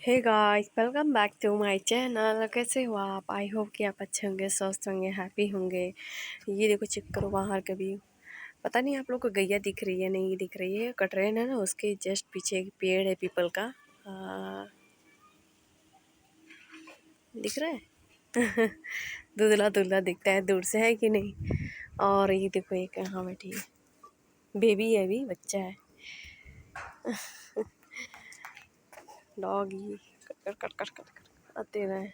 Hey guys, welcome back to my channel. कैसे हो आप? आई होप कि आप अच्छे होंगे, स्वस्थ होंगे, हैप्पी होंगे। ये देखो, चेक करो बाहर का व्यू। पता नहीं आप लोग को गैया दिख रही है नहीं दिख रही है। कटरेन है ना, उसके जस्ट पीछे एक पेड़ है पीपल का। दिख रहा है? धुंधला धुंधला दिखता है दूर से, है कि नहीं। और ये देखो, एक यहाँ बैठी है, बेबी है, अभी बच्चा है। Doggy cut cut cut cut cut आते रहे।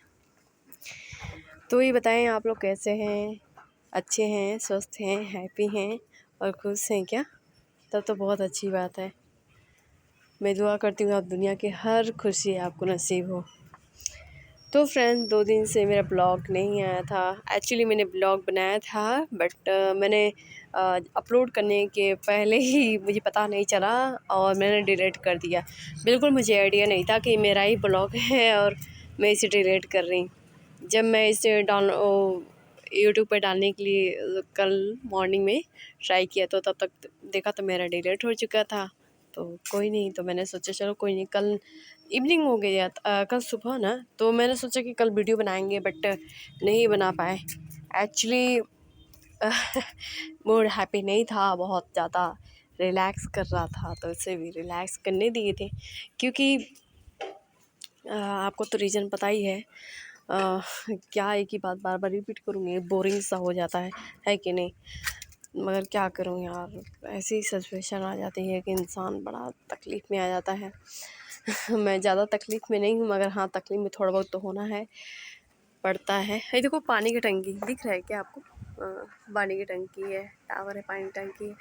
तो ये बताएं, आप लोग कैसे हैं? अच्छे हैं, स्वस्थ हैं, हैप्पी हैं और खुश हैं क्या? तब तो बहुत अच्छी बात है। मैं दुआ करती हूँ आप दुनिया की हर खुशी आपको नसीब हो। तो फ्रेंड, 2 दिन से मेरा ब्लॉग नहीं आया था। एक्चुअली मैंने ब्लॉग बनाया था, बट मैंने अपलोड करने के पहले ही मुझे पता नहीं चला और मैंने डिलीट कर दिया। बिल्कुल मुझे आइडिया नहीं था कि मेरा ही ब्लॉग है और मैं इसे डिलीट कर रही। जब मैं इसे यूट्यूब पर डालने के लिए कल मॉर्निंग में ट्राई किया तो तब तक देखा तो मेरा डिलीट हो चुका था। तो कोई नहीं, तो मैंने सोचा चलो कोई नहीं, कल इवनिंग हो गया कल सुबह ना, तो मैंने सोचा कि कल वीडियो बनाएंगे, बट नहीं बना पाए। एक्चुअली मूड हैप्पी नहीं था, बहुत ज़्यादा रिलैक्स कर रहा था, तो इसे भी रिलैक्स करने दिए थे। क्योंकि आपको तो रीज़न पता ही है। क्या एक ही बात बार बार रिपीट करूँगी, बोरिंग सा हो जाता है कि नहीं। मगर क्या करूँ यार, ऐसी सिचुएशन आ जाती है कि इंसान बड़ा तकलीफ़ में आ जाता है। मैं ज़्यादा तकलीफ़ में नहीं हूँ, मगर हाँ, तकलीफ़ में थोड़ा बहुत तो होना है, पड़ता है। ये देखो, पानी की टंकी दिख रहा है क्या आपको? पानी की टंकी है, टावर है, पानी की टंकी है।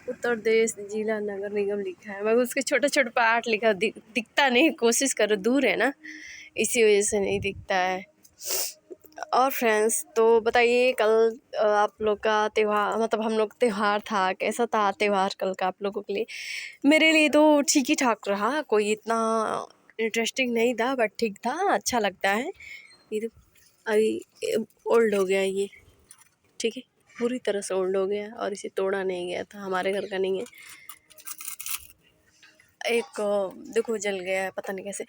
उत्तर प्रदेश जिला नगर निगम लिखा है, मगर उसके छोटे छोटे पार्ट लिखा दिखता नहीं। कोशिश करो, दूर है ना, इसी वजह से नहीं दिखता है। और फ्रेंड्स, तो बताइए, कल आप लोग का त्यौहार, मतलब हम लोग त्यौहार था, कैसा था त्यौहार कल का आप लोगों के लिए? मेरे लिए तो ठीक ही ठाक रहा, कोई इतना इंटरेस्टिंग नहीं था, बट ठीक था, अच्छा लगता है। ये तो अभी ओल्ड हो गया ये, ठीक है, पूरी तरह से ओल्ड हो गया और इसे तोड़ा नहीं गया था, हमारे घर का नहीं है। एक देखो, जल गया है, पता नहीं कैसे।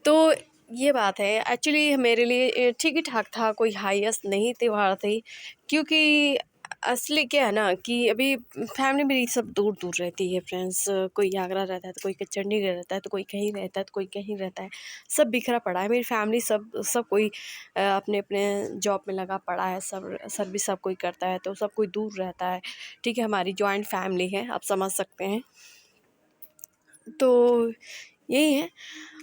तो ये बात है, एक्चुअली मेरे लिए ठीक ही ठाक था, कोई हाईएस्ट नहीं त्यौहार थी। क्योंकि असली क्या है ना कि अभी फैमिली मेरी सब दूर दूर रहती है फ्रेंड्स। कोई आगरा रहता है, तो कोई चंडीगढ़ रहता है, तो कोई कहीं रहता है, तो कोई कहीं रहता है। सब बिखरा पड़ा है मेरी फैमिली, सब सब कोई अपने अपने जॉब में लगा पड़ा है, सब सर्विस सब कोई करता है, तो सब कोई दूर रहता है। ठीक है, हमारी जॉइंट फैमिली है, आप समझ सकते हैं। तो यही है,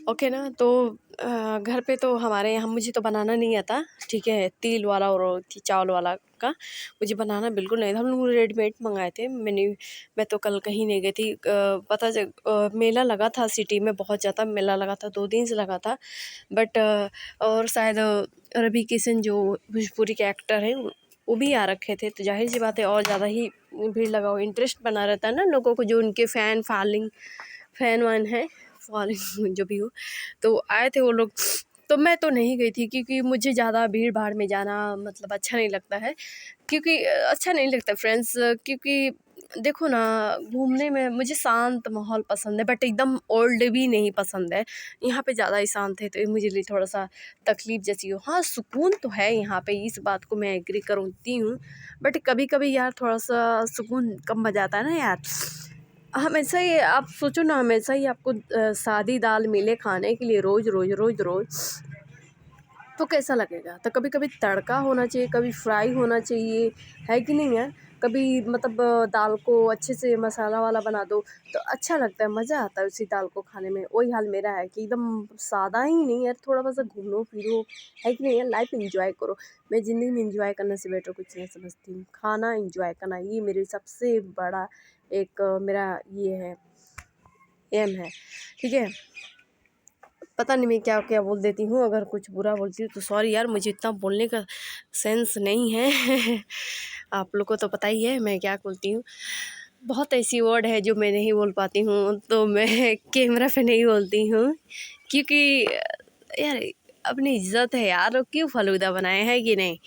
ओके ना। तो घर पे तो हमारे यहाँ मुझे तो बनाना नहीं आता, ठीक है। तिल वाला और चावल वाला का मुझे बनाना बिल्कुल नहीं था। हम लोग रेडीमेड मंगाए थे। मैं तो कल कहीं नहीं गई थी। मेला लगा था सिटी में, बहुत ज़्यादा मेला लगा था, 2 दिन से लगा था। बट और शायद रवि किशन जो भोजपुरी के एक्टर हैं, वो भी आ रखे थे, तो जाहिर सी बात है और ज़्यादा ही भीड़ लगा हो, इंटरेस्ट बना रहता है ना लोगों को, जो उनके फैन वान है, फॉलोइंग जो भी हो, तो आए थे वो लोग। तो मैं तो नहीं गई थी, क्योंकि मुझे ज़्यादा भीड़ भाड़ में जाना मतलब अच्छा नहीं लगता है। क्योंकि अच्छा नहीं लगता फ्रेंड्स, क्योंकि देखो ना, घूमने में मुझे शांत माहौल पसंद है, बट एकदम ओल्ड भी नहीं पसंद है। यहाँ पे ज़्यादा ही शांत है, तो ये मुझे लिए थोड़ा सा तकलीफ़ जैसी हो। हाँ, सुकून तो है यहाँ पे, इस बात को मैं एग्री करती हूँ, बट कभी कभी यार थोड़ा सा सुकून कम हो जाता है ना यार। हमेशा ही आप सोचो ना, हमेशा ही आपको सादी दाल मिले खाने के लिए, रोज़ रोज़ रोज़ रोज़, तो कैसा लगेगा? तो कभी कभी तड़का होना चाहिए, कभी फ्राई होना चाहिए, है कि नहीं यार। कभी मतलब दाल को अच्छे से मसाला वाला बना दो, तो अच्छा लगता है, मज़ा आता है उसी दाल को खाने में। वही हाल मेरा है कि एकदम सादा ही नहीं यार, थोड़ा सा घूमो फिरो, है कि नहीं यार। लाइफ इंजॉय करो। मैं ज़िंदगी में इंजॉय करने से बेटर कुछ नहीं समझती हूँ। खाना इंजॉय करना, ये मेरी सबसे बड़ा एक मेरा ये है, एम है, ठीक है। पता नहीं मैं क्या क्या बोल देती हूँ, अगर कुछ बुरा बोलती हूँ तो सॉरी यार, मुझे इतना बोलने का सेंस नहीं है। आप लोग को तो पता ही है मैं क्या बोलती हूँ। बहुत ऐसी वर्ड है जो मैं नहीं बोल पाती हूँ, तो मैं कैमरा पे नहीं बोलती हूँ, क्योंकि यार अपनी इज्जत है यार, क्यों फालूदा बनाए, है कि नहीं।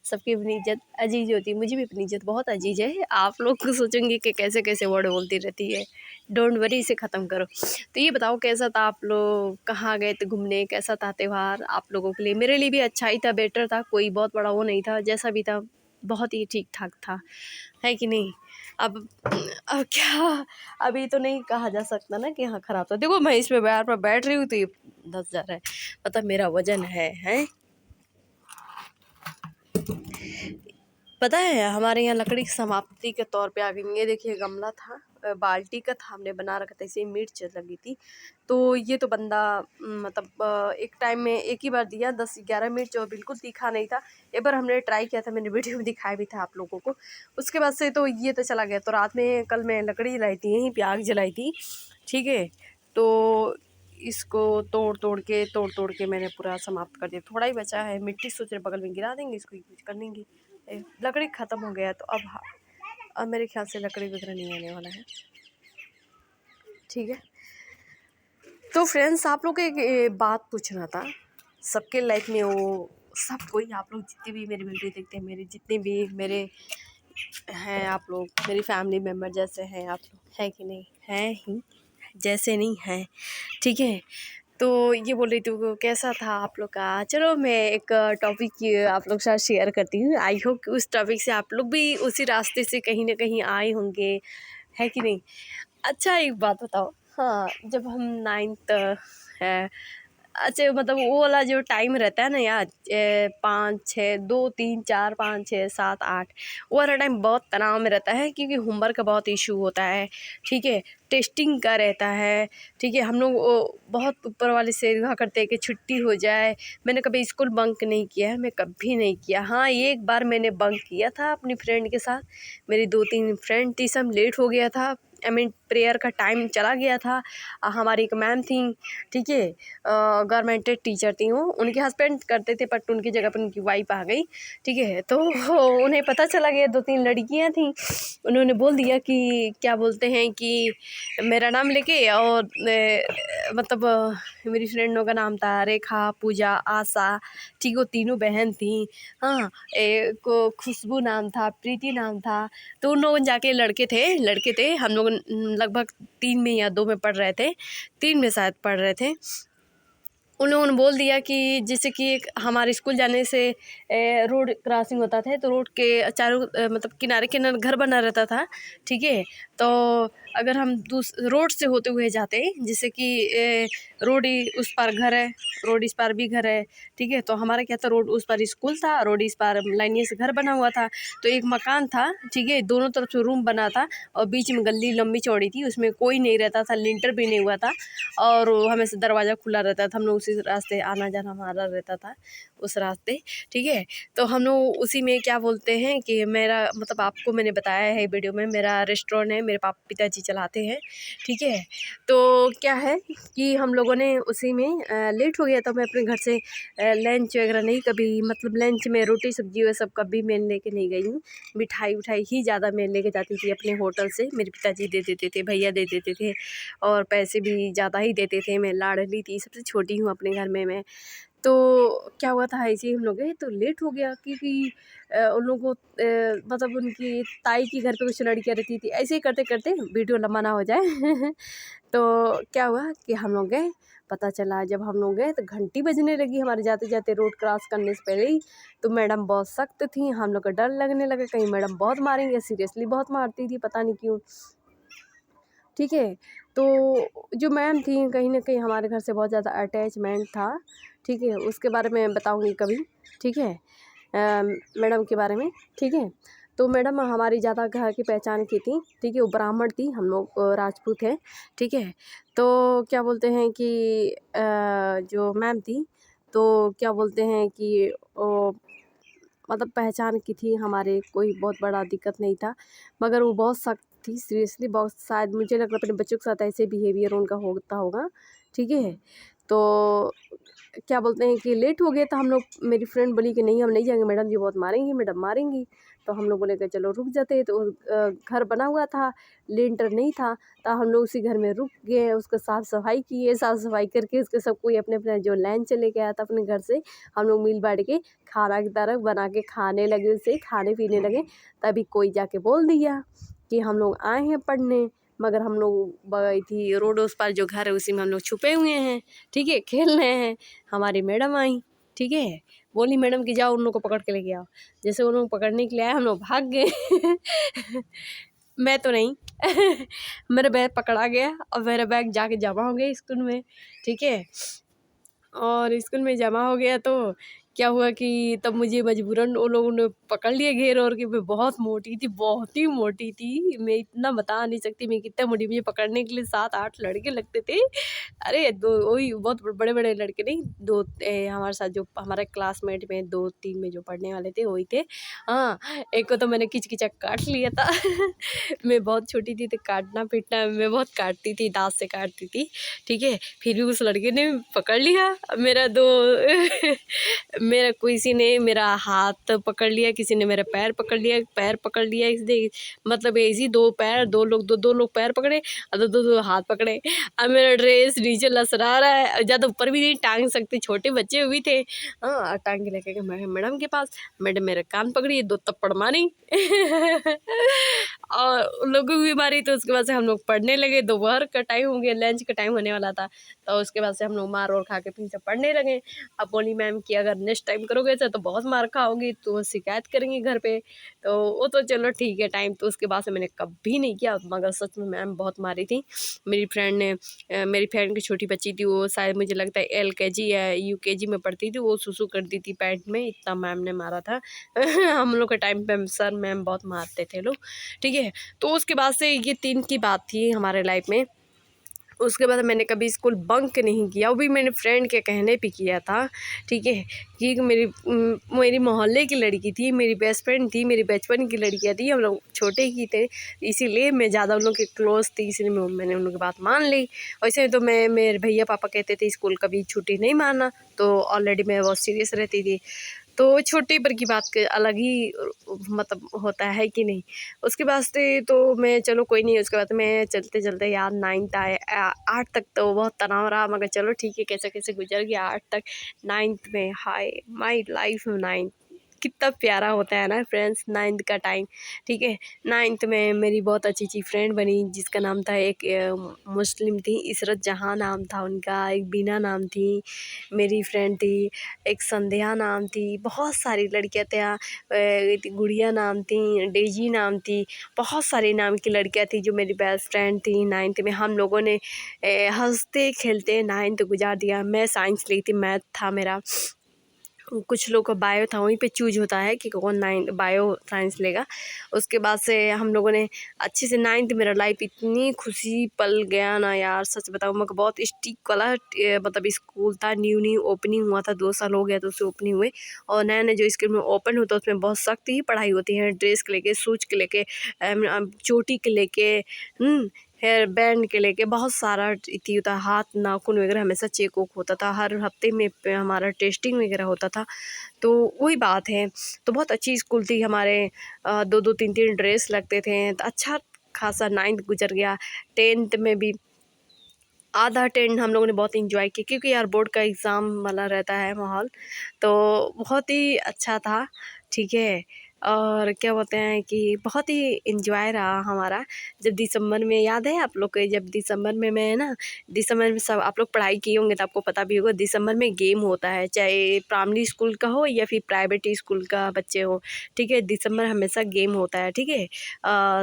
सबकी अपनी इज्जत अजीज होती है, मुझे भी अपनी इज्जत बहुत अजीज है। आप लोग को सोचेंगे कि कैसे कैसे वर्ड बोलती रहती है, डोंट वरी, इसे ख़त्म करो। तो ये बताओ कैसा था, आप लोग कहाँ गए थे घूमने, कैसा था त्यौहार आप लोगों के लिए? मेरे लिए भी अच्छा ही था, बेटर था, कोई बहुत बड़ा वो नहीं था, जैसा भी था बहुत ही ठीक ठाक था, है कि नहीं? अब क्या, अभी तो नहीं कहा जा सकता ना कि हाँ ख़राब था। देखो मैं इस पे बार पर बैठ रही हूँ तो ये दस जा रहा है, मतलब मेरा वजन है। पता है हमारे यहाँ लकड़ी की समाप्ति के तौर पे आ गई। ये देखिए गमला था, बाल्टी का था, हमने बना रखा था, इसे मिर्च लगी थी। तो ये तो बंदा मतलब एक टाइम में एक ही बार दिया 10-11 मिर्च, और बिल्कुल तीखा नहीं था। एक बार हमने ट्राई किया था, मैंने वीडियो में दिखाया भी था आप लोगों को। उसके बाद से तो ये तो चला गया। तो रात में कल मैं लकड़ी लाई थी, यहीं पे आग जलाई थी, ठीक है। तो इसको तोड़ के मैंने पूरा समाप्त कर दिया। थोड़ा ही बचा है, मिट्टी सोच रहे बगल में गिरा देंगे, इसको यूज कर लेंगे। लकड़ी ख़त्म हो गया तो अब मेरे ख्याल से लकड़ी वगैरह नहीं आने वाला है, ठीक है। तो फ्रेंड्स आप लोग को एक बात पूछना था, सबके लाइफ में वो सब कोई, आप लोग जितने भी मेरी वीडियो देखते हैं, मेरे जितने भी मेरे हैं, आप लोग मेरी फैमिली मेम्बर जैसे हैं आप लोग, हैं कि नहीं? हैं ही, जैसे नहीं हैं, ठीक है। तो ये बोल रही थी वो कैसा था आप लोग का। चलो मैं एक टॉपिक आप लोग के साथ शेयर करती हूँ, आई होप कि उस टॉपिक से आप लोग भी उसी रास्ते से कहीं ना कहीं आए होंगे, है कि नहीं? अच्छा एक बात बताओ, हाँ जब हम 9th है, अच्छा मतलब वो वाला जो टाइम रहता है ना यार, 5, 6, 2, 3, 4, 5, 6, 7, 8, वो वाला टाइम बहुत तनाव में रहता है, क्योंकि होमवर्क का बहुत इशू होता है, ठीक है। टेस्टिंग का रहता है, ठीक है। हम लोग बहुत ऊपर वाले से दुआ करते हैं कि छुट्टी हो जाए। मैंने कभी स्कूल बंक नहीं किया है, मैं कभी नहीं किया। हाँ एक बार मैंने बंक किया था अपनी फ्रेंड के साथ, मेरी 2-3 फ्रेंड थी, सब लेट हो गया था, आई मीन प्रेयर का टाइम चला गया था। हमारी एक मैम थी, ठीक है, गवर्नमेंटेड टीचर थी वो, उनके हस्बैंड करते थे बट उनकी जगह पर उनकी वाइफ आ गई, ठीक है। तो उन्हें पता चला गया, 2-3 लड़कियां थीं, उन्होंने बोल दिया कि क्या बोलते हैं कि मेरा नाम लेके, और मतलब मेरी फ्रेंडों का नाम था रेखा, पूजा, आशा, ठीक, वो तीनों बहन थी। हाँ एक खुशबू नाम था, प्रीति नाम था। तो उन लोगों जाके लड़के थे, हम लोग लगभग 3 में या 2 में पढ़ रहे थे, 3 में शायद पढ़ रहे थे। उन लोगों ने बोल दिया कि जैसे कि एक हमारे स्कूल जाने से रोड क्रॉसिंग होता था, तो रोड के चारों मतलब किनारे किनारे घर बना रहता था, ठीक है। तो अगर हम रोड से होते हुए जाते हैं, जैसे कि रोड ही उस पार घर है, रोड इस पार भी घर है, ठीक है। तो हमारा क्या था, रोड उस पार स्कूल था, रोड इस पार लाइनिए से घर बना हुआ था। तो एक मकान था, ठीक है, दोनों तरफ से रूम बना था, और बीच में गली लंबी चौड़ी थी, उसमें कोई नहीं रहता था, लिंटर भी नहीं हुआ था, और हमेशा दरवाज़ा खुला रहता था। हम लोग उसी रास्ते आना जाना हमारा रहता था, उस रास्ते, ठीक है। तो हम लोग उसी में क्या बोलते हैं कि मेरा मतलब आपको मैंने बताया है वीडियो में, मेरा रेस्टोरेंट है, मेरे पिताजी चलाते हैं, ठीक है। तो क्या है कि हम लोगों ने उसी में लेट हो गया, तो मैं अपने घर से लंच वगैरह नहीं, कभी मतलब लंच में रोटी सब्जी वह सब कभी मैं लेके नहीं गई हूँ। मिठाई उठाई ही ज़्यादा मैं लेके जाती थी अपने होटल से, मेरे पिताजी दे देते थे, भैया दे देते थे, और पैसे भी ज़्यादा ही देते थे। मैं लाडली थी, सबसे छोटी हूँ अपने घर में मैं। तो क्या हुआ था, ऐसे ही हम लोग गए तो लेट हो गया, क्योंकि उन लोगों को मतलब उनकी ताई के घर पे कुछ लड़कियाँ रहती थी, ऐसे ही करते करते वीडियो लंबा ना हो जाए तो क्या हुआ कि हम लोग गए, पता चला जब हम लोग गए तो घंटी बजने लगी हमारे जाते जाते, रोड क्रॉस करने से पहले ही। तो मैडम बहुत सख्त थी, हम लोग को डर लगने लगा कहीं मैडम बहुत मारेंगे, सीरियसली बहुत मारती थी, पता नहीं क्यों, ठीक है। तो जो मैम थी कहीं न कहीं हमारे घर से बहुत ज़्यादा अटैचमेंट था, ठीक है, उसके बारे में बताऊँगी कभी, ठीक है, मैडम के बारे में, ठीक है। तो मैडम हमारी ज़्यादा घर की पहचान की थी, ठीक है, वो ब्राह्मण थी, हम लोग राजपूत हैं, ठीक है। तो क्या बोलते हैं कि जो मैम थी, तो क्या बोलते हैं कि ओ मतलब पहचान की थी हमारे, कोई बहुत बड़ा दिक्कत नहीं था, मगर वो बहुत सख्त थी, सीरियसली बहुत, शायद मुझे लग रहा है अपने बच्चों के साथ ऐसे बिहेवियर उनका होता होगा, ठीक है। तो क्या बोलते हैं कि लेट हो गया था हम लोग, मेरी फ्रेंड बोली कि नहीं हम नहीं जाएंगे, मैडम जी बहुत मारेंगी, मैडम मारेंगी, तो हम लोग बोले कि चलो रुक जाते। तो घर बना हुआ था, लेंटर नहीं था, तो हम लोग उसी घर में रुक गए। उसको साफ़ सफाई किए, साफ़ सफाई करके उसके सब कोई अपने अपने जो लाइन चले गया था अपने घर से, हम लोग मिल बाँट के खाना की तरह बना के खाने लगे, उसे खाने पीने लगे। तभी कोई जाके बोल दिया कि हम लोग आए हैं पढ़ने, मगर हम लोग गई थी रोड उस पार जो घर है उसी में हम लोग छुपे हुए हैं, ठीक है, खेल रहे हैं। हमारी मैडम आई, ठीक है, बोली मैडम कि जाओ उन लोग को पकड़ के लेके आओ। जैसे उन लोग पकड़ने के लिए आए हम लोग भाग गए। मैं तो नहीं। मेरा बैग पकड़ा गया और मेरा बैग जाके जमा हो गया स्कूल में, ठीक है। और स्कूल में जमा हो गया तो क्या हुआ कि तब मुझे मजबूरन वो लोगों ने पकड़ लिया घेर और कि मैं बहुत मोटी थी, बहुत ही मोटी थी। मैं इतना बता नहीं सकती मैं कितना मोटी, मुझे पकड़ने के लिए 7-8 लड़के लगते थे। अरे दो वही बहुत बड़े बड़े लड़के नहीं, दो हमारे साथ जो हमारे क्लासमेट में 2-3 में जो पढ़ने वाले थे वही थे। हाँ, एक को तो मैंने किच-किचा काट लिया था। मैं बहुत छोटी थी तो काटना पीटना मैं बहुत काटती थी, दाँत से काटती थी, ठीक है। फिर भी उस लड़के ने पकड़ लिया मेरा मेरा किसी ने मेरा हाथ पकड़ लिया, किसी ने मेरा पैर पकड़ लिया, पैर पकड़ लिया इसने, मतलब ऐसी 2 पैर, 2 लोग 2-2 लोग पैर पकड़े और 2-2 हाथ पकड़े। अब मेरा ड्रेस नीचे लसरा रहा है, ज़्यादा ऊपर भी नहीं टांग सकते, छोटे बच्चे भी थे। हाँ, टांग के लेके गए मैडम के पास। मैडम मेरे कान पकड़ी, 2 थप्पड़ मारी। और उन लोगों को भी मारी। तो उसके बाद से हम लोग पढ़ने लगे, दोपहर का टाइम हो गया, लंच का टाइम होने वाला था। तो उसके बाद से हम लोग मार और खा के फिर से पढ़ने लगे। अब बोली मैम कि अगर नेक्स्ट टाइम करोगे ऐसा तो बहुत मार खाओगी, तो शिकायत करेंगे घर पे। तो वो तो चलो ठीक है टाइम। तो उसके बाद से मैंने कभी नहीं किया, मगर सच में मैम बहुत मारी थी। मेरी फ्रेंड ने मेरी फ्रेंड की छोटी बच्ची थी, वो शायद मुझे लगता है LKG या UKG में पढ़ती थी, वो सुसु कर दी थी पैंट में, इतना मैम ने मारा था। हम लोग के टाइम पे सर मैम बहुत मारते थे लोग, ठीक है। तो उसके बाद से ये 3 की बात थी हमारे लाइफ में। उसके बाद मैंने कभी स्कूल बंक नहीं किया, वो भी मैंने फ्रेंड के कहने पे किया था, ठीक है। कि मेरी मोहल्ले की लड़की थी, मेरी बेस्ट फ्रेंड थी, मेरी बचपन की लड़कियाँ थी, हम लोग छोटे ही थे, इसीलिए मैं ज़्यादा उन लोग के क्लोज थी, इसलिए मैंने उन लोग की बात मान ली। वैसे तो मैं मेरे भैया पापा कहते थे स्कूल कभी छुट्टी नहीं मारना, तो ऑलरेडी मैं बहुत सीरियस रहती थी। तो छोटे पर की बात के अलग ही मतलब होता है कि नहीं। उसके बाद से तो मैं चलो कोई नहीं, उसके बाद मैं चलते चलते यार 9th आए 8 तक तो बहुत तनाव रहा, मगर चलो ठीक है कैसे कैसे गुजर गया 8 तक। 9th में हाय माई लाइफ में 9th कितना प्यारा होता है ना फ्रेंड्स 9th का टाइम, ठीक है। 9th में मेरी बहुत अच्छी फ्रेंड बनी, जिसका नाम था एक मुस्लिम थी, इशरत जहाँ नाम था उनका, एक बीना नाम थी मेरी फ्रेंड थी, एक संध्या नाम थी, बहुत सारी लड़कियाँ थी, गुड़िया नाम थी, डेजी नाम थी, बहुत सारे नाम की लड़कियाँ थी जो मेरी बेस्ट फ्रेंड थी। 9th में हम लोगों ने हंसते खेलते 9th गुजार दिया। मैं साइंस ली थी, मैथ था मेरा, कुछ लोग का बायो था, वहीं पे चूज होता है कि कौन 9 बायो साइंस लेगा। उसके बाद से हम लोगों ने अच्छे से 9th मेरा लाइफ इतनी खुशी पल गया ना यार, सच बताऊँ मगर बहुत स्टिक वाला मतलब स्कूल था, न्यू ओपनिंग हुआ था, 2 साल हो गया तो उससे ओपनिंग हुए। और नया नया जो स्कूल में ओपन होता है उसमें बहुत सख्त ही पढ़ाई होती है, ड्रेस के लेके, शूज के लेके, चोटी के लेके, हेयर बैंड के लेके बहुत सारा इति होता है, हाथ नाखून वगैरह हमेशा चेक वोक होता था, हर हफ्ते में हमारा टेस्टिंग वगैरह होता था। तो वही बात है। तो बहुत अच्छी स्कूल थी हमारे, 2-2 3-3 ड्रेस लगते थे, तो अच्छा खासा 9th गुजर गया। 10th में भी आधा 10 हम लोगों ने बहुत इंजॉय किया, क्योंकि यार बोर्ड का एग्ज़ाम वाला रहता है माहौल, तो बहुत ही अच्छा था, ठीक है। और क्या बोलते हैं कि बहुत ही इंजॉय रहा हमारा। जब दिसंबर में याद है आप लोग को, जब दिसंबर में मैं ना, दिसंबर में सब आप लोग पढ़ाई किए होंगे तो आपको पता भी होगा, दिसंबर में गेम होता है, चाहे प्राइमरी स्कूल का हो या फिर प्राइवेट स्कूल का बच्चे हो, ठीक है। दिसंबर हमेशा गेम होता है, ठीक है।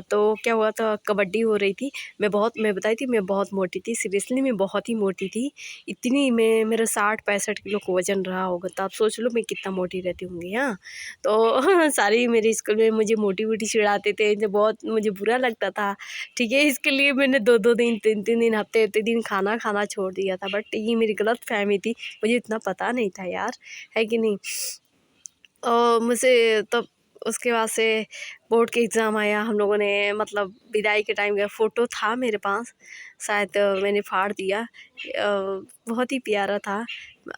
तो क्या हुआ था, कबड्डी हो रही थी। मैं बताई थी मैं बहुत मोटी थी, सीरियसली मैं बहुत ही मोटी थी, इतनी मैं मेरा 60-65 किलो का वज़न रहा होगा, तो आप सोच लो मैं कितना मोटी रहती होंगी। हाँ, तो सारी मेरे स्कूल में मुझे मोटी-वोटी चिढ़ाते थे, जो बहुत मुझे बुरा लगता था, ठीक है। इसके लिए मैंने 2-2 दिन 3-3 दिन हफ्ते-हफ्ते दिन खाना खाना छोड़ दिया था, बट ये मेरी गलतफ़हमी थी, मुझे इतना पता नहीं था यार, है कि नहीं। और मुझे तब उसके बाद से बोर्ड के एग्ज़ाम आया, हम लोगों ने मतलब विदाई के टाइम का फ़ोटो था मेरे पास, शायद मैंने फाड़ दिया। बहुत ही प्यारा था,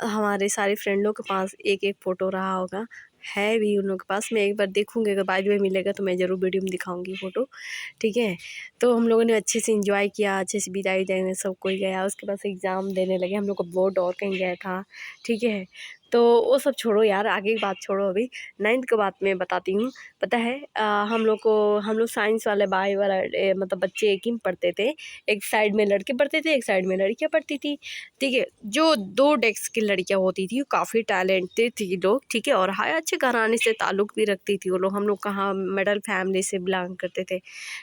हमारे सारे फ्रेंडों के पास एक-एक फ़ोटो रहा होगा, है भी उन लोगों के पास। मैं एक बार देखूँगी, अगर बाद में मिलेगा तो मैं ज़रूर वीडियो में दिखाऊँगी फ़ोटो, ठीक है। तो हम लोगों ने अच्छे से एंजॉय किया, अच्छे से बिदाई में सब कोई गया। उसके बाद से एग्ज़ाम देने लगे, हम लोग का बोर्ड और कहीं गया था, ठीक है। तो वो सब छोड़ो यार, आगे की बात छोड़ो, अभी 9th की बात मैं बताती हूँ। पता है हम लोग साइंस वाले बायो वाला मतलब बच्चे एक ही में पढ़ते थे। एक साइड में लड़के पढ़ते थे, एक साइड में लड़कियाँ पढ़ती थी, ठीक है। जो 2 डेस्क की लड़कियाँ होती थी, वो काफ़ी टैलेंटेड थी लोग, ठीक है, और हाय अच्छे घराने से ताल्लुक़ भी रखती थी वो लोग। हम लोग कहाँ मिडल फैमिली से बिलोंग करते थे,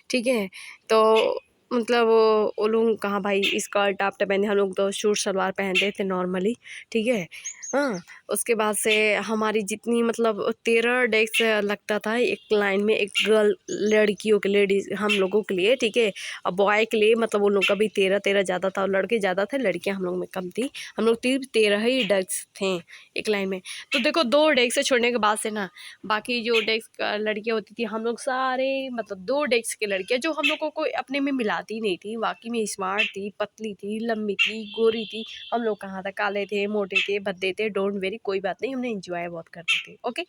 ठीक है। तो मतलब वो लोग कहाँ भाई स्कर्ट टॉप पहने, हम लोग तो सूट सलवार पहनते थे नॉर्मली, ठीक है। हाँ, उसके बाद से हमारी जितनी मतलब 13 डेस्क लगता था एक लाइन में, एक गर्ल लड़कियों के लेडीज़ हम लोगों के लिए, ठीक है। और बॉय के लिए मतलब उन लोग का भी 13 ज़्यादा था, और लड़के ज़्यादा थे, लड़कियां हम लोग में कम थी। हम लोग 13 ही डेस्क थे एक लाइन में। तो देखो 2 डेस्क से छोड़ने के बाद से ना, बाकी जो डेस्क लड़कियां होती थी, हम लोग सारे मतलब 2 डेस्क की लड़कियां जो हम लोगों को अपने में मिलाती नहीं थी, वाकई में स्मार्ट थी, पतली थी, लंबी थी, गोरी थी। हम लोग कहाँ था, काले थे, मोटे थे, भद्दे थे, डोंट वेरी, कोई बात नहीं, हमने इंजॉय बहुत करते थे, ओके।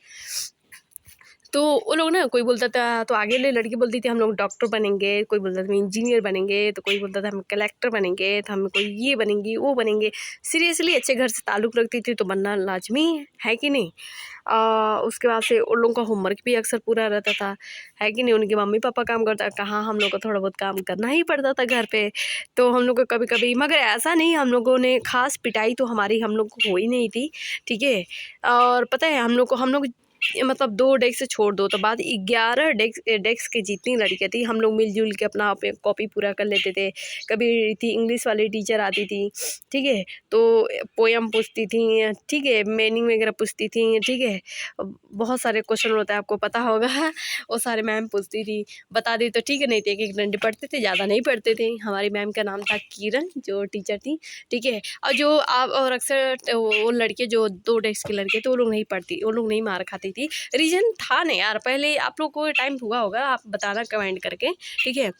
तो वो लोग ना, कोई बोलता था तो आगे ले लड़की बोलती थी हम लोग डॉक्टर बनेंगे, कोई बोलता था इंजीनियर बनेंगे, तो कोई बोलता था हम कलेक्टर बनेंगे, तो हम कोई ये बनेंगे वो बनेंगे। सीरियसली अच्छे घर से ताल्लुक़ रखती थी तो बनना लाजमी है कि नहीं। उसके बाद से उन लोगों का होमवर्क भी अक्सर पूरा रहता था, है कि नहीं। उनके मम्मी पापा काम करता, कहाँ हम लोग को थोड़ा बहुत काम करना ही पड़ता था घर पे। तो हम लोग को कभी कभी, मगर ऐसा नहीं हम लोगों ने खास पिटाई तो हमारी हम लोग को हुई नहीं थी, ठीक है। और पता है हम लोग मतलब 2 डेस्क से छोड़ दो तो बाद 11 डेस्क की जितनी लड़कियाँ थी, हम लोग मिलजुल के अपना कॉपी पूरा कर लेते थे। कभी थी इंग्लिश वाली टीचर आती थी, ठीक है, तो पोयम पूछती थी, ठीक है, मीनिंग वगैरह पूछती थी, ठीक है। बहुत सारे क्वेश्चन होता है, आपको पता होगा वो सारे मैम पूछती थी, बता दी तो ठीक है, नहीं थे एक डंडे पढ़ते थे, ज़्यादा नहीं पढ़ते थे। हमारी मैम का नाम था किरण, जो टीचर थी, ठीक है। और जो आप और अक्सर वो लड़के जो 2 डेस्क के लड़के थे, वो लोग नहीं पढ़ती, वो लोग नहीं मार खाती थी। रीज़न था नहीं यार, पहले आप लोग को टाइम हुआ होगा, आप बताना कमेंट करके, ठीक है।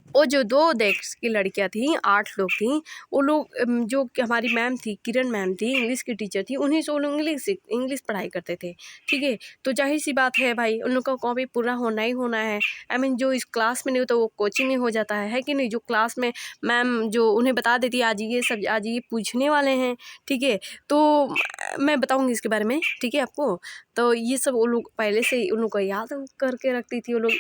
वो जो 2 डेस्क की लड़कियां थीं, 8 लोग थीं, वो लोग जो कि हमारी मैम थी, किरण मैम थी, इंग्लिश की टीचर थी, उन्हीं से वो लोग इंग्लिश पढ़ाई करते थे, ठीक है। तो जाहिर सी बात है भाई, उन लोग का कॉपी पूरा होना ही होना है। आई मीन जो इस क्लास में नहीं होता वो कोचिंग में हो जाता है कि नहीं। जो क्लास में मैम जो उन्हें बता देती है आज ये पूछने वाले हैं, ठीक है। तो मैं बताऊँगी इसके बारे में, ठीक है आपको। तो ये सब वो लोग पहले से ही उन लोग को याद करके रखती थी वो लोग,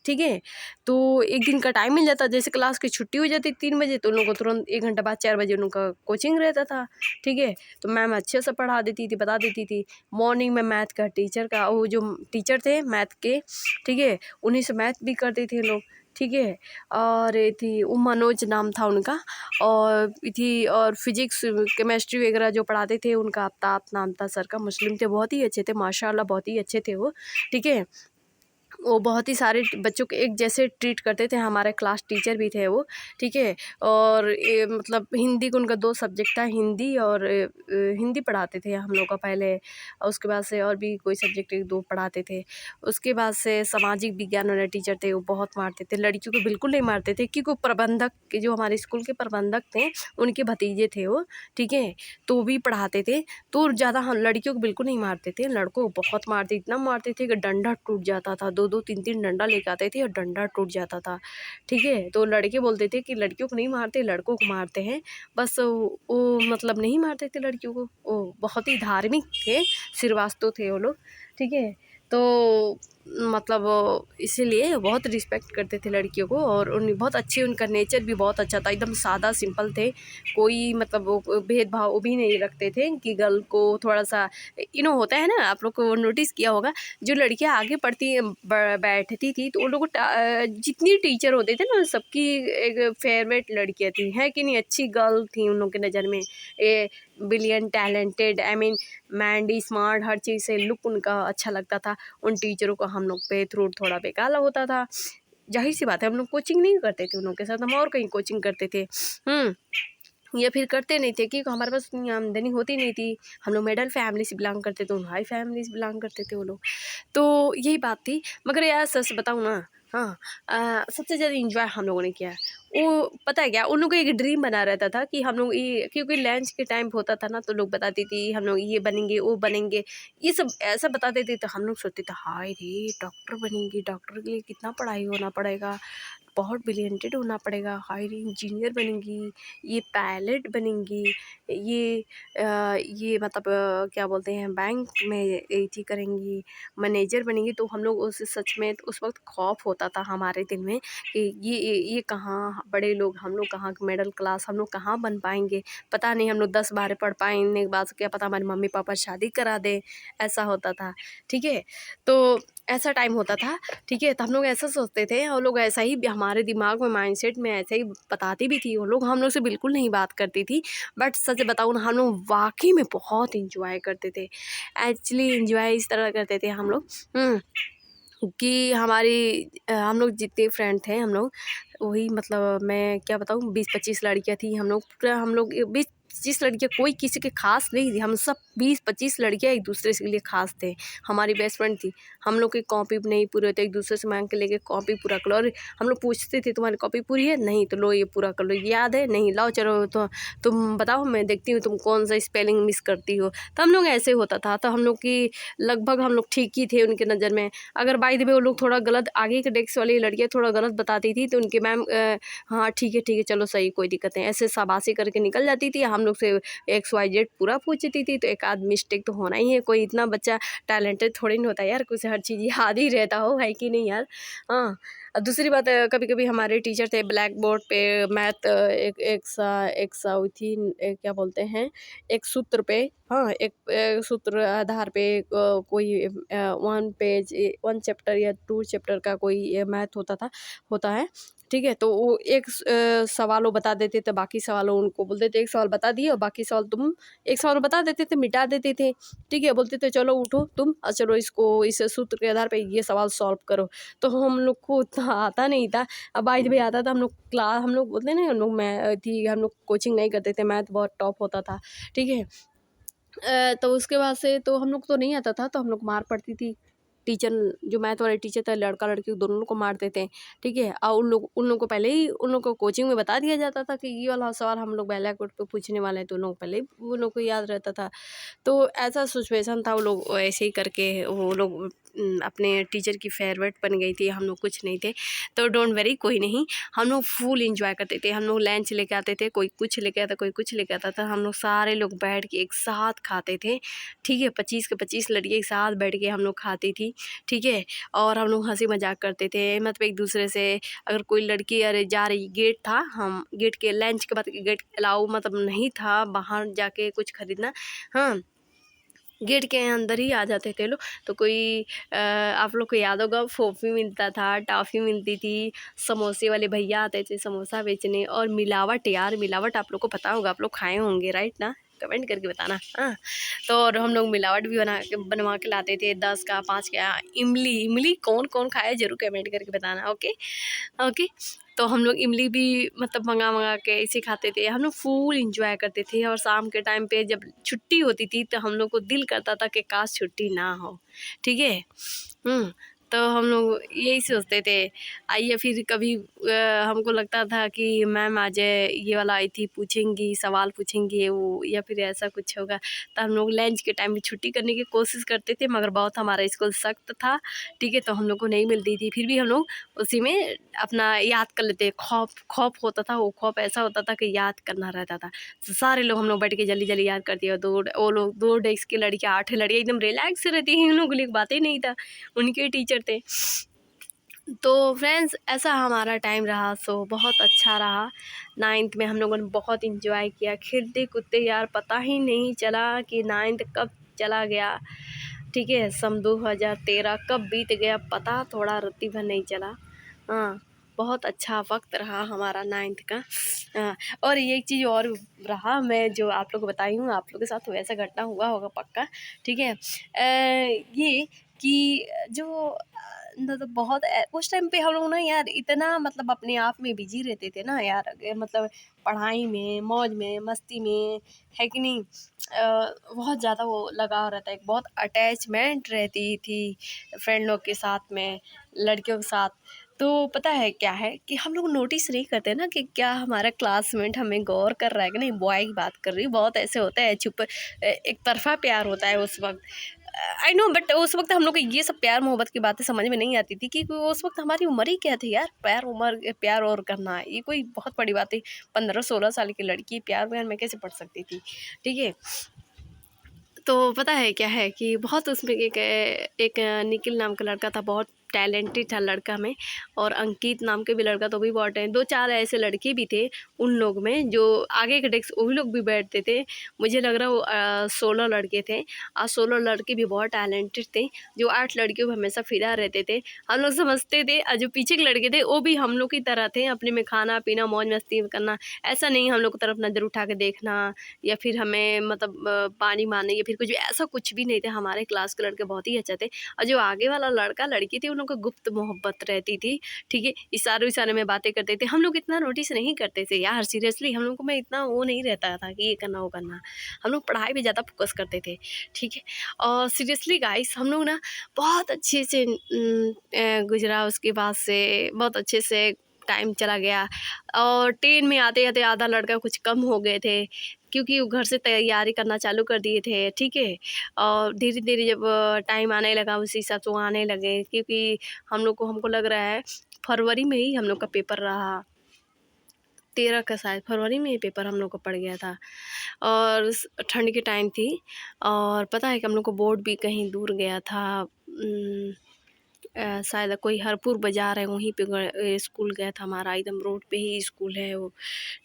ठीक है। तो एक दिन का टाइम मिल जाता, जैसे क्लास की छुट्टी हो जाती 3 बजे, तो उन लोगों को तुरंत 1 घंटा बाद 4 बजे उनका कोचिंग रहता था, ठीक है। तो मैम अच्छे से पढ़ा देती थी, बता देती थी। मॉर्निंग में मैथ का टीचर का, वो जो टीचर थे मैथ के, ठीक है, उन्हीं से मैथ भी करते थे लोग, ठीक है। और ये थी वो मनोज नाम था उनका, और थी और फिजिक्स केमिस्ट्री वगैरह जो पढ़ाते थे उनका आफ्ताब नाम था सर का, मुस्लिम थे, बहुत ही अच्छे थे माशाल्लाह, बहुत ही अच्छे थे वो, ठीक है। वो बहुत ही सारे बच्चों को एक जैसे ट्रीट करते थे, हमारे क्लास टीचर भी थे वो, ठीक है। और ये मतलब हिंदी का उनका 2 सब्जेक्ट था, हिंदी और हिंदी पढ़ाते थे हम लोग का पहले। और उसके बाद से और भी कोई सब्जेक्ट 1-2 पढ़ाते थे। उसके बाद से सामाजिक विज्ञान वाले टीचर थे, वो बहुत मारते थे, लड़कियों को बिल्कुल नहीं मारते थे, क्योंकि वो प्रबंधक के जो हमारे स्कूल के प्रबंधक थे, उनके भतीजे थे वो, ठीक है। तो वो भी पढ़ाते थे, तो ज़्यादा हम लड़कियों को बिल्कुल नहीं मारते थे, लड़कों को बहुत मारते, इतना मारते थे कि डंडा टूट जाता था। 2-2 3-3 डंडा लेके आते थे और डंडा टूट जाता था, ठीक है। तो लड़के बोलते थे कि लड़कियों को नहीं मारते, लड़कों को मारते हैं, बस वो मतलब नहीं मारते थे लड़कियों को। वो बहुत ही धार्मिक थे, श्रीवास्तव थे वो लोग, ठीक है। तो मतलब इसीलिए बहुत रिस्पेक्ट करते थे लड़कियों को, और उन बहुत अच्छे, उनका नेचर भी बहुत अच्छा था, एकदम सादा सिंपल थे। कोई मतलब वो भेदभाव वो भी नहीं रखते थे कि गर्ल को थोड़ा सा होता है ना, आप लोग को नोटिस किया होगा, जो लड़कियां आगे पढ़ती बैठती थी, तो उन लोग को जितनी टीचर होते थे ना, सबकी एक फेवरेट लड़कियां थी, है कि नहीं, अच्छी गर्ल थी उन लोग की नज़र में। Brilliant, talented, I mean Mandy, smart, हर चीज़ से लुक उनका अच्छा लगता था। उन टीचरों को हम लोग पे थ्रू थोड़ा बेकाला होता था, जाहिर सी बात है। हम लोग कोचिंग नहीं करते थे उन लोगों के साथ, हम और कहीं कोचिंग करते थे, या फिर करते नहीं थे, क्योंकि हमारे पास उतनी आमदनी होती नहीं थी। हम लोग मिडल फैमिली से बिलोंग करते थे, हाई फैमिली से बिलोंग करते थे वो लोग। तो यही बात थी। मगर यार सच बताऊँ ना, हाँ, सबसे ज़्यादा इंजॉय हम लोगों ने किया वो पता है क्या, उन लोगों को एक ड्रीम बना रहता था कि हम लोग ये, क्योंकि लंच के टाइम होता था ना, तो लोग बताती थी हम लोग ये बनेंगे वो बनेंगे, ये सब ऐसा बताते थे। तो हम लोग सोचते थे हाय रे डॉक्टर बनेंगी, डॉक्टर के लिए कितना पढ़ाई होना पड़ेगा, बहुत ब्रिलियंटेड होना पड़ेगा, हाई इंजीनियर बनेंगी, ये पायलट बनेंगी, ये ये मतलब क्या बोलते हैं बैंक में ये थी करेंगी, मैनेजर बनेंगी। तो हम लोग उस सच में उस वक्त खौफ होता था हमारे दिल में कि ये कहाँ बड़े लोग, हम लोग कहाँ मिडिल क्लास, हम लोग कहाँ बन पाएंगे, पता नहीं हम लोग 10-12 पढ़ पाएंगे के बाद क्या पता हमारे मम्मी पापा शादी करा दे, ऐसा होता था। ठीक है, तो ऐसा टाइम होता था। ठीक है, तो हम लोग ऐसा सोचते थे और लोग ऐसा ही हमारे दिमाग में माइंडसेट में ऐसे ही बताती भी थी वो लोग, हम लोग से बिल्कुल नहीं बात करती थी। बट सच बताऊँ ना, हम लोग वाकई में बहुत इंजॉय करते थे। एक्चुअली इंजॉय इस तरह करते थे हम लोग कि हमारी हम लोग जितने फ्रेंड थे हम लोग वही, मतलब मैं क्या बताऊँ, 20-25 लड़कियाँ थी हम लोग, पूरा हम लोग 20-25 लड़कियाँ, कोई किसी के खास नहीं थी, हम सब 20-25 लड़कियाँ एक दूसरे के लिए खास थे। हमारी बेस्ट फ्रेंड थी, हम लोग की कॉपी नहीं पूरे होते, एक दूसरे से मांग के लेके कॉपी पूरा कर लो, और हम लोग पूछते थे तुम्हारी कॉपी पूरी है, नहीं तो लो ये पूरा कर लो, याद है नहीं, लाओ चलो तो तुम बताओ मैं देखती हूँ तुम कौन सा स्पेलिंग मिस करती हो। तो हम लोग ऐसे होता था, तो हम लोग की लगभग हम लोग ठीक ही थे उनके नज़र में। अगर बाय द वे वो लोग थोड़ा गलत, आगे के डेस्क वाली लड़कियाँ थोड़ा गलत बताती थी, तो उनके मैम हाँ ठीक है चलो सही, कोई दिक्कत नहीं, ऐसे शाबाशी करके निकल जाती थी। हम लोग से XYZ पूरा पूछती थी, तो एक आध मिस्टेक तो होना ही है, कोई इतना बच्चा टैलेंटेड थोड़ी नहीं होता यार, कुछ हर चीज़ याद ही रहता हो, है कि नहीं यार। हाँ, और दूसरी बात कभी कभी हमारे टीचर थे ब्लैक बोर्ड पे मैथ एक सा हुई थी, क्या बोलते हैं, एक सूत्र पे, हाँ एक सूत्र आधार पे कोई 1 चैप्टर या 2 चैप्टर का कोई मैथ होता है। ठीक है, तो वो एक सवाल वो बता देते थे, बाकी सवालों उनको बोलते थे एक सवाल बता दिए और बाकी सवाल तुम, एक सवाल बता देते थे मिटा देते थे। ठीक है, बोलते थे चलो उठो तुम और चलो इसको इस सूत्र के आधार पे ये सवाल सॉल्व करो। तो हम लोग को उतना आता नहीं था, अब बाय द वे आता था। हम लोग बोलते नहीं, हम लोग मैं थी, हम लोग कोचिंग नहीं करते थे, मैथ बहुत टॉप होता था। ठीक है, तो उसके बाद से तो हम लोग को तो नहीं आता था, तो हम लोग मार पड़ती थी। टीचर, जो मैथ वाले टीचर थे, लड़का लड़की दोनों को मारते थे। ठीक है, और उन लोग को पहले ही उन लोग को कोचिंग में बता दिया जाता था कि ये वाला सवाल हम लोग ब्लैक बोर्ड पे पूछने वाले हैं, तो उन लोग पहले ही उन लोग को याद रहता था। तो ऐसा सिचुएशन था, वो लोग ऐसे ही करके वो लोग अपने टीचर की फेवरेट बन गई थी, हम लोग कुछ नहीं थे। तो डोंट वरी, कोई नहीं, हम लोग फुल इंजॉय करते थे। हम लोग लंच लेके आते थे, कोई कुछ लेके आता, कोई कुछ लेके आता था, हम लोग सारे लोग बैठ के एक साथ खाते थे। ठीक है, 25 के 25 लड़के एक साथ बैठ के हम लोग खाती थी। ठीक है, और हम लोग हंसी मजाक करते थे, मतलब एक दूसरे से अगर कोई लड़की अरे जा रही, गेट था, हम गेट के लंच के बाद गेट अलाउ मतलब नहीं था बाहर जाके कुछ खरीदना। हाँ, गेट के अंदर ही आ जाते थे लोग। तो कोई आप लोग को याद होगा, फोफी मिलता था, टॉफ़ी मिलती थी, समोसे वाले भैया आते थे समोसा बेचने, और मिलावट, यार मिलावट आप लोग को पता होगा, आप लोग खाए होंगे राइट ना, कमेंट करके बताना। हाँ, तो और हम लोग मिलावट भी बनवा के लाते थे, 10 का 5 का इमली। इमली कौन कौन खाए जरूर कमेंट करके बताना। ओके ओके, तो हम लोग इमली भी मतलब मंगा के इसे खाते थे, हम लोग फुल इंजॉय करते थे। और शाम के टाइम पे जब छुट्टी होती थी, तो हम लोग को दिल करता था कि काश छुट्टी ना हो। ठीक है, तो हम लोग यही सोचते थे। आइए फिर कभी हमको लगता था कि मैम आज ये वाला आई थी, पूछेंगी सवाल पूछेंगी वो, या फिर ऐसा कुछ होगा, तो हम लोग लंच के टाइम में छुट्टी करने की कोशिश करते थे, मगर बहुत हमारा स्कूल सख्त था। ठीक है, तो हम लोग को नहीं मिलती थी, फिर भी हम लोग उसी में अपना याद कर लेते। खौफ होता था, वो खौफ ऐसा होता था कि याद करना रहता था। तो सारे लोग हम लोग बैठ के जल्दी जल्दी याद करते हैं। वो लोग 2 डेस्क की लड़कियाँ, 8 लड़कियाँ एकदम रिलैक्स से रहती हैं, उन लोगों के लिए बात ही नहीं था, उनके टीचर थे। तो फ्रेंड्स ऐसा हमारा टाइम रहा, सो बहुत अच्छा रहा। 9th में हम लोगों ने बहुत इंजॉय किया, खेलते कूदते यार, पता ही नहीं चला कि 9th कब चला गया। ठीक है, सन 2013 कब बीत गया पता थोड़ा रत्ती भर नहीं चला। हाँ, बहुत अच्छा वक्त रहा हमारा 9th का। हाँ, और ये एक चीज़ और रहा, मैं जो आप लोग को बताई हूँ, आप लोग के साथ वैसा घटना हुआ होगा पक्का। ठीक है, ये कि जो मतलब बहुत उस टाइम पे हम लोग ना यार इतना मतलब अपने आप में बिजी रहते थे ना यार, मतलब पढ़ाई में, मौज में, मस्ती में, है कि नहीं। बहुत ज़्यादा वो लगाव रहता है, एक बहुत अटैचमेंट रहती थी फ्रेंड लोग के साथ में, लड़कियों के साथ। तो पता है क्या है कि हम लोग नोटिस नहीं करते ना कि क्या हमारा क्लासमेट हमें गौर कर रहा है कि नहीं। बॉय की बात कर रही हूँ, बहुत ऐसे होता है चुप एक तरफा प्यार होता है उस वक्त। आई नो, बट उस वक्त हम लोग को ये सब प्यार मोहब्बत की बातें समझ में नहीं आती थी, क्योंकि उस वक्त हमारी उम्र ही क्या थी यार। प्यार और करना ये कोई बहुत बड़ी बात है। 15-16 साल की लड़की प्यार व्यार में कैसे पढ़ सकती थी, ठीक है। तो पता है क्या है कि बहुत उसमें एक निखिल नाम का लड़का था, बहुत टैलेंटेड था लड़का में। और अंकित नाम के भी लड़का तो भी बहुत टैलेंट, 2-4 ऐसे लड़के भी थे उन लोग में जो आगे के डेस्क वही लोग भी बैठते थे। मुझे लग रहा है वो 16 लड़के थे और 16 लड़के भी बहुत टैलेंटेड थे, जो 8 लड़कियों पर हमेशा फिदा रहते थे। हम लोग समझते थे और जो पीछे के लड़के थे वो भी हम लोग की तरह थे, अपने में खाना पीना मौज मस्ती करना। ऐसा नहीं हम लोग की तरफ नज़र उठा के देखना या फिर हमें मतलब पानी मारने या फिर कुछ भी, ऐसा कुछ भी नहीं था। हमारे क्लास के लड़के बहुत ही अच्छे थे और जो आगे वाला लड़का लड़की थी उन लोगों को गुप्त मोहब्बत रहती थी, ठीक है। इशारों इशारे में बातें करते थे, हम लोग इतना नोटिस नहीं करते थे यार। सीरियसली हम लोग को में इतना वो नहीं रहता था कि ये करना वो करना। हम लोग पढ़ाई पे ज़्यादा फोकस करते थे, ठीक है। और सीरियसली गाइस हम लोग ना बहुत अच्छे से गुजरा। उसके बाद से बहुत अच्छे से टाइम चला गया और 10 में आते आते आधा लड़का कुछ कम हो गए थे, क्योंकि वो घर से तैयारी करना चालू कर दिए थे, ठीक है। और धीरे धीरे जब टाइम आने लगा उसी हिसाब से वो आने लगे, क्योंकि हमको लग रहा है फरवरी में ही हम लोग का पेपर रहा, 13 का शायद फरवरी में ही पेपर हम लोग को पड़ गया था। और ठंड की टाइम थी और पता है कि हम लोग को बोर्ड भी कहीं दूर गया था। शायद कोई हरपुर बाज़ार है वहीं पे स्कूल गया था हमारा, एकदम रोड पे ही स्कूल है वो,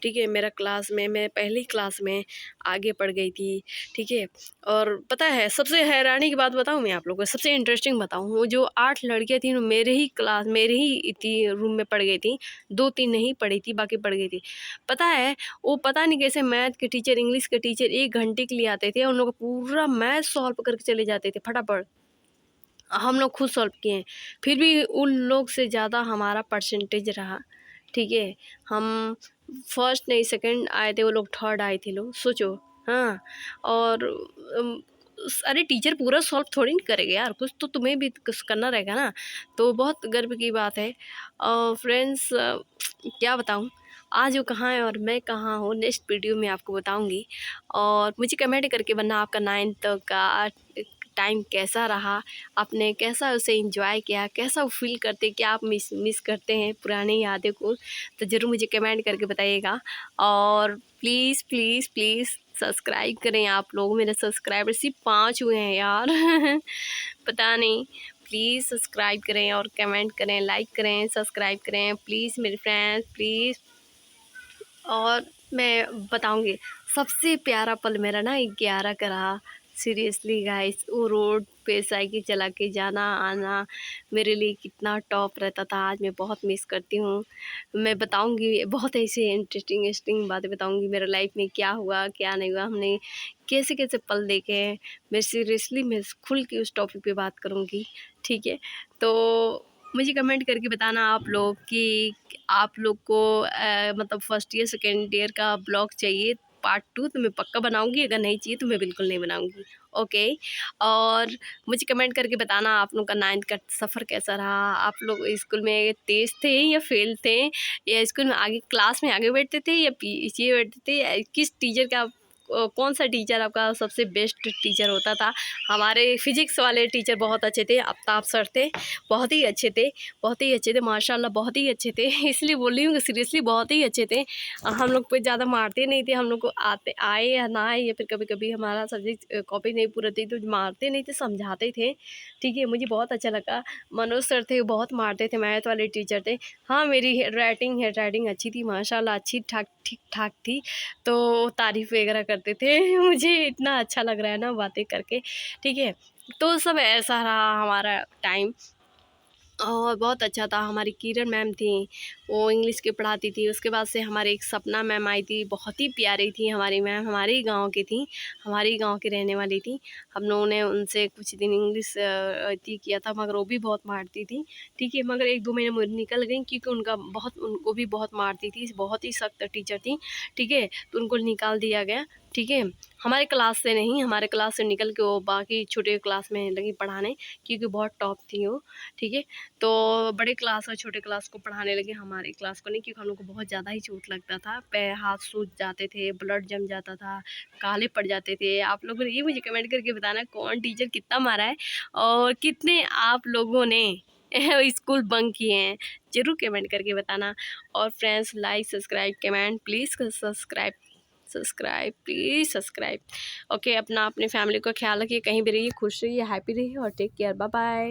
ठीक है। मेरा क्लास में मैं पहली क्लास में आगे पढ़ गई थी, ठीक है। और पता है सबसे हैरानी की बात बताऊँ मैं आप लोगों को, सबसे इंटरेस्टिंग बताऊँ, वो जो 8 लड़कियाँ थी मेरे ही थी रूम में पढ़ गई थी। 2-3 नहीं पढ़ी थी, बाकी पढ़ गई थी। पता है वो पता नहीं कैसे मैथ के टीचर इंग्लिश के टीचर 1 घंटे के लिए आते थे, उन लोग को पूरा मैथ सॉल्व करके चले जाते थे फटाफट। हम लोग खुद सॉल्व किए हैं, फिर भी उन लोग से ज़्यादा हमारा परसेंटेज रहा, ठीक है। हम फर्स्ट नहीं सेकंड आए थे, वो लोग थर्ड आए थे लोग, सोचो। हाँ। और अरे टीचर पूरा सॉल्व थोड़ी नहीं करेगा यार, कुछ तो तुम्हें भी कुछ करना रहेगा ना। तो बहुत गर्व की बात है। और फ्रेंड्स क्या बताऊँ, आज वो कहाँ है और मैं कहाँ हूँ, नेक्स्ट वीडियो में आपको बताऊँगी। और मुझे कमेंट करके बताना आपका 9th का टाइम कैसा रहा, आपने कैसा उसे एंजॉय किया, कैसा वो फील करते, क्या आप मिस करते हैं पुरानी यादें को, तो ज़रूर मुझे कमेंट करके बताइएगा। और प्लीज़ प्लीज़ प्लीज़ सब्सक्राइब करें आप लोग, मेरे सब्सक्राइबर सिर्फ 5 हुए हैं यार पता नहीं। प्लीज़ सब्सक्राइब करें और कमेंट करें, लाइक करें, सब्सक्राइब करें प्लीज़ मेरे फ्रेंड्स, प्लीज़। और मैं बताऊँगी सबसे प्यारा पल मेरा ना 11 का रहा। सीरियसली गाइस, वो रोड पे साइकिल चला के जाना आना मेरे लिए कितना टॉप रहता था, आज मैं बहुत मिस करती हूँ। मैं बताऊँगी बहुत ऐसे इंटरेस्टिंग बातें बताऊँगी, मेरे लाइफ में क्या हुआ क्या नहीं हुआ, हमने कैसे कैसे पल देखे हैं। मैं खुल के उस टॉपिक पे बात करूँगी, ठीक है। तो मुझे कमेंट करके बताना आप लोग कि आप लोग को मतलब फर्स्ट ईयर सेकेंड ईयर का ब्लॉग चाहिए पार्ट 2, तो मैं पक्का बनाऊंगी, अगर नहीं चाहिए तो मैं बिल्कुल नहीं बनाऊंगी, ओके। और मुझे कमेंट करके बताना आप लोग का 9th का सफ़र कैसा रहा, आप लोग स्कूल में तेज़ थे या फेल थे, या स्कूल में आगे क्लास में आगे बैठते थे या पीछे बैठते थे, या किस टीचर का कौन सा टीचर आपका सबसे बेस्ट टीचर होता था। हमारे फिजिक्स वाले टीचर बहुत अच्छे थे, आफ्ताब सर थे, बहुत ही अच्छे थे, बहुत ही अच्छे थे माशाल्लाह, बहुत ही अच्छे थे इसलिए बोल रही हूँ कि सीरियसली बहुत ही अच्छे थे। हम लोग पे ज़्यादा मारते नहीं थे, हम लोग को आए या ना आए, या फिर कभी कभी हमारा सब्जेक्ट कॉपी नहीं पूरा थी तो मारते नहीं थे, समझाते थे, ठीक है। मुझे बहुत अच्छा लगा। मनोज सर थे, बहुत मारते थे, मैथ वाले टीचर थे। हाँ, मेरी हैंड राइटिंग अच्छी थी माशाल्लाह, अच्छी ठीक ठाक थी, तो तारीफ़ वगैरह करते थे मुझे इतना अच्छा लग रहा है ना बातें करके, ठीक है। तो सब ऐसा रहा हमारा टाइम और बहुत अच्छा था। हमारी किरण मैम थी, वो इंग्लिश की पढ़ाती थी। उसके बाद से हमारे एक सपना मैम आई थी, बहुत ही प्यारी थी हमारी मैम, हमारे ही गाँव की थी, हमारे ही गाँव की रहने वाली थी। हम लोगों ने उनसे कुछ दिन इंग्लिश किया था, मगर वो भी बहुत मारती थी, ठीक है। मगर 1-2 महीने मुझे निकल गई, क्योंकि उनको भी बहुत मारती थी, बहुत ही सख्त टीचर थी, ठीक है। तो उनको निकाल दिया गया। ठीक है। हमारे क्लास से नहीं, हमारे क्लास से निकल के वो बाकी छोटे क्लास में लगी पढ़ाने, क्योंकि बहुत टॉप थी वो, ठीक है। तो बड़े क्लास और छोटे क्लास को पढ़ाने लगे, हमारी क्लास को नहीं, क्योंकि हम लोग को बहुत ज़्यादा ही चोट लगता था, पैर हाथ सूज जाते थे, ब्लड जम जाता था, काले पड़ जाते थे। आप लोगों ने ये मुझे कमेंट करके बताना कौन टीचर कितना मारा है और कितने आप लोगों ने स्कूल बंक किए हैं, ज़रूर कमेंट करके बताना। और friends, like subscribe comment please, subscribe please subscribe. Okay, अपना अपनी फैमिली का ख्याल रखिए, कहीं भी रहिए, खुश रहिए, हैप्पी रहिए और टेक केयर। Bye bye.